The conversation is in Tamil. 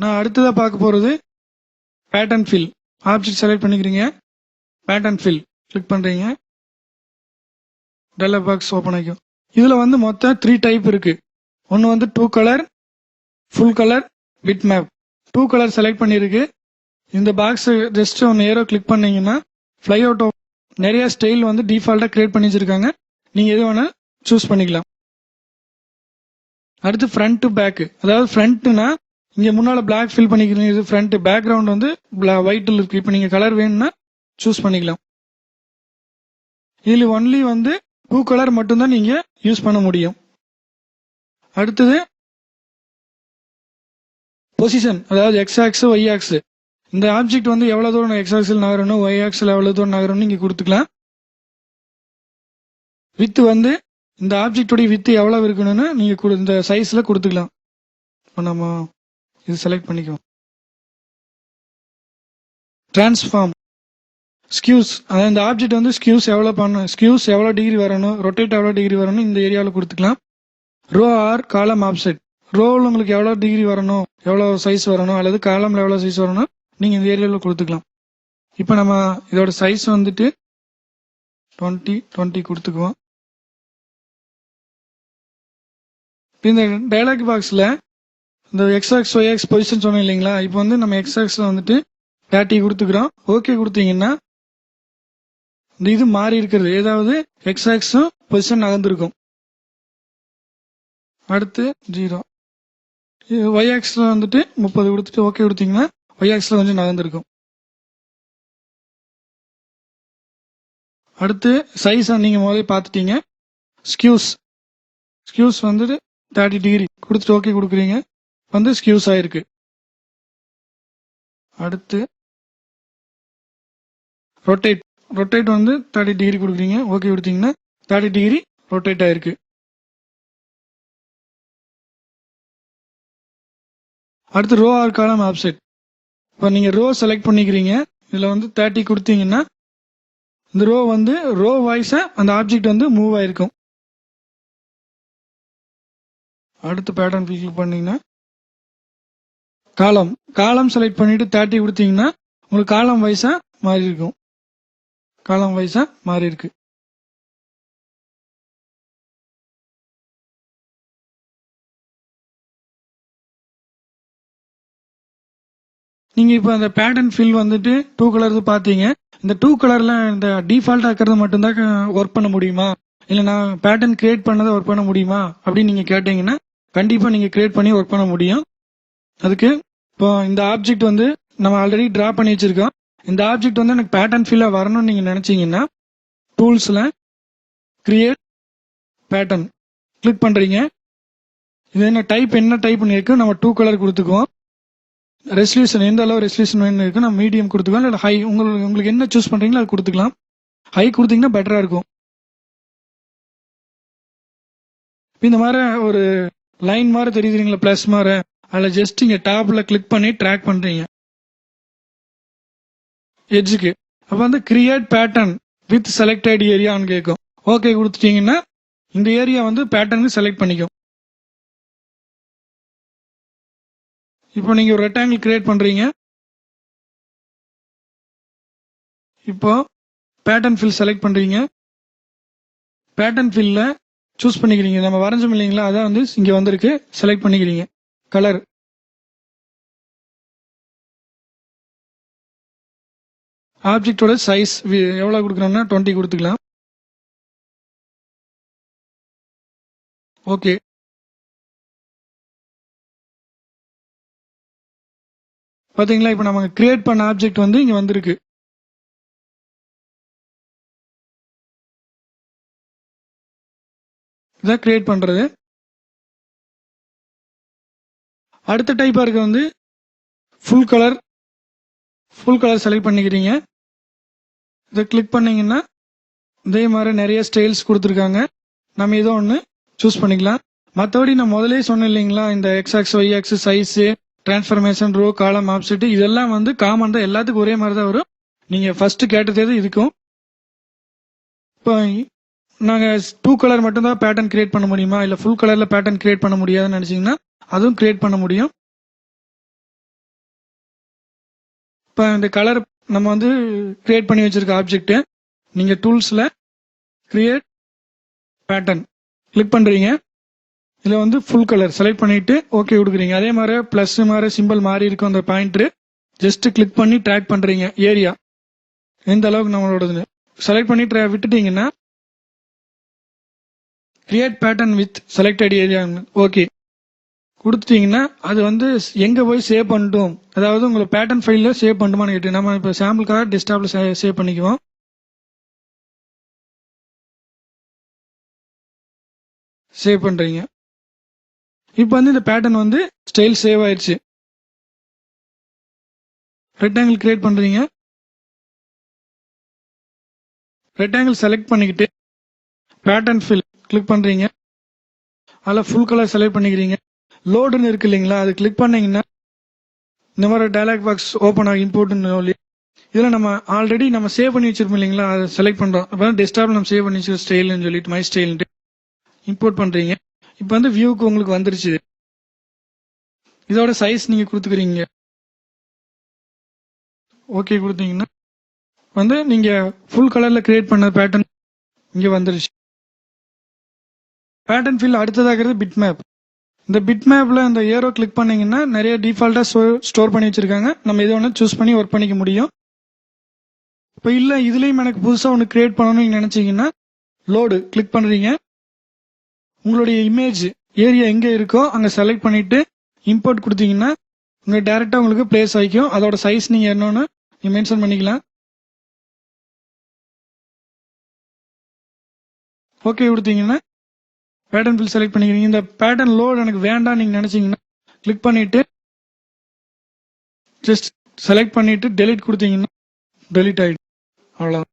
நான் அடுத்ததாக பார்க்க போகிறது பேட்டர்ன் ஃபில். ஆப்ஜெக்ட் செலக்ட் பண்ணிக்கிறீங்க, பேட்டர்ன் ஃபில் கிளிக் பண்ணுறீங்க, டயலாக் பாக்ஸ் ஓப்பன் ஆகிக்கும். இதில் வந்து மொத்தம் 3 டைப் இருக்குது. ஒன்று வந்து 2 colour, full colour, bit map. 2 colour select பண்ணியிருக்கு. இந்த பாக்ஸ் ஜஸ்ட் ஒன்று ஏரோ கிளிக் பண்ணீங்கன்னா ஃப்ளை அவுட் நிறைய ஸ்டைல் வந்து டிஃபால்ட்டாக கிரியேட் பண்ணி வச்சிருக்காங்க. நீங்கள் எது வேணால் சூஸ் பண்ணிக்கலாம். அடுத்து ஃப்ரண்ட் டு பேக்கு. அதாவது ஃப்ரண்ட்னா இங்கே முன்னால் பிளாக் ஃபில் பண்ணிக்கிறீங்க, இது ஃப்ரண்ட். பேக்ரவுண்ட் வந்து ஒயிட்டில் இருக்குது. இப்போ நீங்கள் கலர் வேணும்னா சூஸ் பண்ணிக்கலாம். இதில் ஒன்லி வந்து 2 கலர் மட்டும்தான் நீங்கள் யூஸ் பண்ண முடியும். அடுத்தது பொசிஷன், அதாவது எக்ஸ் ஆக்ஸ், ஒய் ஆக்ஸ். இந்த ஆப்ஜெக்ட் வந்து எவ்வளோ தூரம் எக்ஸ் ஆக்ஸில் நகரணும், ஒய் ஆக்ஸில் எவ்வளோ தூரம் நகரணும் நீங்கள் கொடுத்துக்கலாம். வித்து வந்து இந்த ஆப்ஜெக்டோடைய வித்து எவ்வளோ இருக்கணும்னு நீங்கள் இந்த சைஸில் கொடுத்துக்கலாம். இப்போ நம்ம இது செலக்ட் பண்ணிக்குவோம். டிரான்ஸ்ஃபார்ம், ஸ்கியூஸ், அதாவது இந்த ஆப்ஜெக்ட் வந்து ஸ்கியூஸ் எவ்வளோ பண்ணணும், ஸ்கியூஸ் எவ்வளோ டிகிரி வரணும், ரொட்டேட் எவ்வளோ டிகிரி வரணும் இந்த ஏரியாவில் கொடுத்துக்கலாம். ரோ ஆர் காலம் ஆப்செட், ரோவில் உங்களுக்கு எவ்வளோ டிகிரி வரணும், எவ்வளோ சைஸ் வரணும், அல்லது காலமில் எவ்வளோ சைஸ் வரணும் நீங்கள் இந்த ஏரியாவில் கொடுத்துக்கலாம். இப்போ நம்ம இதோட சைஸ் வந்துட்டு 20 கொடுத்துக்குவோம். இந்த டயலாக் பாக்ஸில் இந்த எக்ஸ்ஆக்ஸ் ஒய்எக்ஸ் பொசிஷன் சொன்னோம் இல்லைங்களா, இப்போ வந்து நம்ம எக்ஸ்ஆக்ஸில் வந்துட்டு 30 கொடுத்துக்கிறோம். ஓகே கொடுத்தீங்கன்னா இந்த இது மாறி இருக்கிறது, ஏதாவது எக்ஸ்ஆக்ஸும் பொசிஷன் நகர்ந்துருக்கும். அடுத்து 0. ஒய்ஆக்ஸில் வந்துட்டு 30 கொடுத்துட்டு ஓகே கொடுத்தீங்கன்னா ஒய்ஆக்ஸில் கொஞ்சம் நகர்ந்துருக்கும். அடுத்து சைஸ் நீங்கள் முதல்ல பார்த்துட்டீங்க. ஸ்கியூஸ் வந்துட்டு 30 டிகிரி கொடுத்துட்டு ஓகே கொடுக்குறீங்க, வந்து ஸ்கியூஸ் ஆயிருக்கு. அடுத்து ரொட்டேட் வந்து 30 டிகிரி கொடுக்குறீங்க, ஓகே கொடுத்தீங்கன்னா 30 டிகிரி ரொட்டேட் ஆயிருக்கு. அடுத்து ரோ ஆர் காலம் ஆப்செட். இப்போ நீங்கள் ரோ செலக்ட் பண்ணிக்கிறீங்க, இதில் வந்து 30 கொடுத்தீங்கன்னா இந்த ரோ வந்து ரோ வாய்ஸாக அந்த ஆப்ஜெக்ட் வந்து மூவ் ஆயிருக்கும். அடுத்து பேட்டர்ன் கிளிக் பண்ணீங்கன்னா காலம் செலக்ட் பண்ணிட்டு 30 கொடுத்தீங்கன்னா உங்களுக்கு காலம் வைஸாக மாறி இருக்கும். காலம் வைஸாக மாறி இருக்கு. நீங்கள் இப்போ அந்த பேட்டர்ன் ஃபில் வந்துட்டு 2 கலர் பார்த்தீங்க. இந்த 2 கலர்ல இந்த டிஃபால்ட் ஆக்கிறது மட்டும்தான் ஒர்க் பண்ண முடியுமா, இல்லை நான் பேட்டர்ன் கிரியேட் பண்ணதை ஒர்க் பண்ண முடியுமா அப்படின்னு நீங்கள் கேட்டீங்கன்னா கண்டிப்பாக நீங்கள் கிரியேட் பண்ணி ஒர்க் பண்ண முடியும். அதுக்கு இப்போ இந்த ஆப்ஜெக்ட் வந்து நம்ம ஆல்ரெடி ட்ரா பண்ணி வச்சிருக்கோம். இந்த ஆப்ஜெக்ட் வந்து எனக்கு பேட்டர்ன் ஃபில்லாக வரணும்னு நீங்கள் நினச்சிங்கன்னா டூல்ஸில் கிரியேட் பேட்டர்ன் கிளிக் பண்ணுறீங்க. இது என்ன டைப்னு இருக்கு, நம்ம 2 கலர் கொடுத்துக்குவோம். ரெசல்யூஷன் எந்த அளவு ரெசல்யூஷன் வேணும் இருக்கு, நம்ம மீடியம் கொடுத்துக்கலாம், இல்லை ஹை, உங்களுக்கு என்ன சூஸ் பண்ணுறீங்களோ அது கொடுத்துக்கலாம். ஹை கொடுத்தீங்கன்னா பெட்டராக இருக்கும். இந்த மாதிரி ஒரு லைன் மாதிரி தெரியுதுங்களா, ப்ளஸ் மாதிரி, அதில் ஜஸ்ட் இங்கே டாப்பில் கிளிக் பண்ணி ட்ராக் பண்ணுறீங்க எட்ஜுக்கு. அப்போ வந்து கிரியேட் பேட்டர்ன் வித் செலக்டட் ஏரியான்னு கேட்கும். ஓகே கொடுத்துட்டீங்கன்னா இந்த ஏரியா வந்து பேட்டர்னுக்கு செலக்ட் பண்ணிக்கும். இப்போ நீங்கள் ஒரு ரெக்டாங்கிள் கிரியேட் பண்ணுறீங்க. இப்போ பேட்டர்ன் ஃபில் செலக்ட் பண்ணுறீங்க. பேட்டர்ன் ஃபில்ல சூஸ் பண்ணிக்கிறீங்க, நம்ம வரைஞ்சோம் இல்லைங்களா, அதான் வந்து இங்கே வந்திருக்கு. செலக்ட் பண்ணிக்கிறீங்க கலர். ஆப்ஜெக்டோட சைஸ் எவ்வளோ கொடுக்குறோம்னா 20 கொடுத்துக்கலாம். ஓகே. பார்த்தீங்களா, இப்போ நம்ம கிரியேட் பண்ண ஆப்ஜெக்ட் வந்து இங்கே வந்திருக்கு. இதான் கிரியேட் பண்ணுறது. அடுத்த டைப்பாக இருக்க வந்து ஃபுல் கலர் செலக்ட் பண்ணிக்கிறீங்க. இதை கிளிக் பண்ணீங்கன்னா இதே மாதிரி நிறைய ஸ்டைல்ஸ் கொடுத்துருக்காங்க. நம்ம ஏதோ ஒன்று சூஸ் பண்ணிக்கலாம். மற்றபடி நான் முதலே சொன்னேன் இல்லைங்களா, இந்த X axis, Y axis, size, transformation, row, column, offset இதெல்லாம் வந்து காமன் தான், எல்லாத்துக்கும் ஒரே மாதிரி தான் வரும். நீங்கள் ஃபர்ஸ்ட் கேட்டது இதுக்கும். இப்போ நாங்கள் 2 கலர் மட்டும்தான் பேட்டர்ன் கிரியேட் பண்ண முடியுமா, இல்லை ஃபுல் கலரில் பேட்டர்ன் கிரியேட் பண்ண முடியாதுன்னு நினச்சிங்கன்னா அதுவும் கிரியேட் பண்ண முடியும். இப்போ இந்த கலர் நம்ம வந்து கிரியேட் பண்ணி வச்சிருக்க ஆப்ஜெக்ட் நீங்க டூல்ஸ்ல கிரியேட் பேட்டர்ன் கிளிக் பண்றீங்க. இதுல வந்து ஃபுல் கலர் செலக்ட் பண்ணிட்டு ஓகே கொடுக்குறீங்க. அதே மாதிரி பிளஸ் மாதிரி சிம்பிள் மாறி இருக்கும் அந்த பாயிண்டர் ஜஸ்ட் கிளிக் பண்ணி ட்ராக் பண்றீங்க. ஏரியா எந்த அளவுக்கு நம்மளோடது செலக்ட் பண்ணி விட்டுட்டீங்கன்னா create pattern with selected area okay கொடுத்துட்டீங்கன்னா அது வந்து எங்க போய் சேவ் பண்ணிட்டோம், அதாவது உங்களை பேட்டர்ன் ஃபைல்ல சேவ் பண்ணிட்டோமான்னு கேட்டு நம்ம இப்போ சாம்பிளுக்காக டெஸ்க்டாப்ல சேவ் பண்ணிக்குவோம். சேவ் பண்றீங்க. இப்போ வந்து இந்த பேட்டர்ன் வந்து ஸ்டைல் சேவ் ஆயிடுச்சு. ரெக்டாங்கிள் கிரியேட் பண்றீங்க. ரெக்டாங்கிள் செலக்ட் பண்ணிக்கிட்டு பேட்டர்ன் ஃபில் கிளிக் பண்றீங்க. அதில் ஃபுல் கலர் செலக்ட் பண்ணிக்கிறீங்க. லோடுன்னு இருக்கு இல்லைங்களா, அது கிளிக் பண்ணீங்கன்னா இந்த மாதிரி டயலாக் பாக்ஸ் ஓப்பன் ஆகும். இம்போர்ட்னு சொல்லி இதில் நம்ம ஆல்ரெடி நம்ம சேவ் பண்ணி வச்சிருப்போம் இல்லைங்களா, அதை செலக்ட் பண்றோம். அப்போ டெஸ்க்டாப்ல நம்ம சேவ் பண்ணி வச்சிருக்க ஸ்டைல்னு சொல்லிட்டு மை ஸ்டைல்ட்டு இம்போர்ட் பண்றீங்க. இப்போ வந்து வியூக்கு உங்களுக்கு வந்துருச்சு. இதோட சைஸ் நீங்க கொடுத்துக்கிறீங்க. ஓகே கொடுத்தீங்கன்னா வந்து நீங்க ஃபுல் கலர்ல கிரியேட் பண்ண பேட்டர்ன் இங்க வந்துருச்சு. பேட்டர்ன் ஃபில் அடுத்ததாகிறது பிட் மேப். இந்த பிட் மேப்ல இந்த ஏரோ கிளிக் பண்ணீங்கன்னா நிறைய டிஃபால்ட்டா ஸ்டோர் பண்ணி வச்சிருக்காங்க. நம்ம இதை ஒன்று சூஸ் பண்ணி ஒர்க் பண்ணிக்க முடியும். இப்போ இல்ல இதுலயும் எனக்கு புதுசா ஒன்று கிரியேட் பண்ணணும்னு நினைச்சீங்கன்னா லோடு கிளிக் பண்றீங்க. உங்களுடைய இமேஜ் ஏரியா எங்க இருக்கோ அங்க செலக்ட் பண்ணிட்டு இம்போர்ட் கொடுத்தீங்கன்னா உங்க டைரக்டா உங்களுக்கு பிளேஸ் ஆகிக்கும். அதோட சைஸ் நீங்க என்னன்னு மென்ஷன் பண்ணிக்கலாம். ஓகே கொடுத்தீங்கன்னா பேட்டர்ன் ஃபில் செலக்ட் பண்ணிக்கிறீங்க. இந்த பேட்டர்ன் லோடு எனக்கு வேண்டாம் நீங்க நினைச்சீங்கன்னா கிளிக் பண்ணிட்டு ஜஸ்ட் செலக்ட் பண்ணிட்டு டெலிட் கொடுத்தீங்கன்னா டெலிட் ஆயிடும். அவ்வளவுதான்.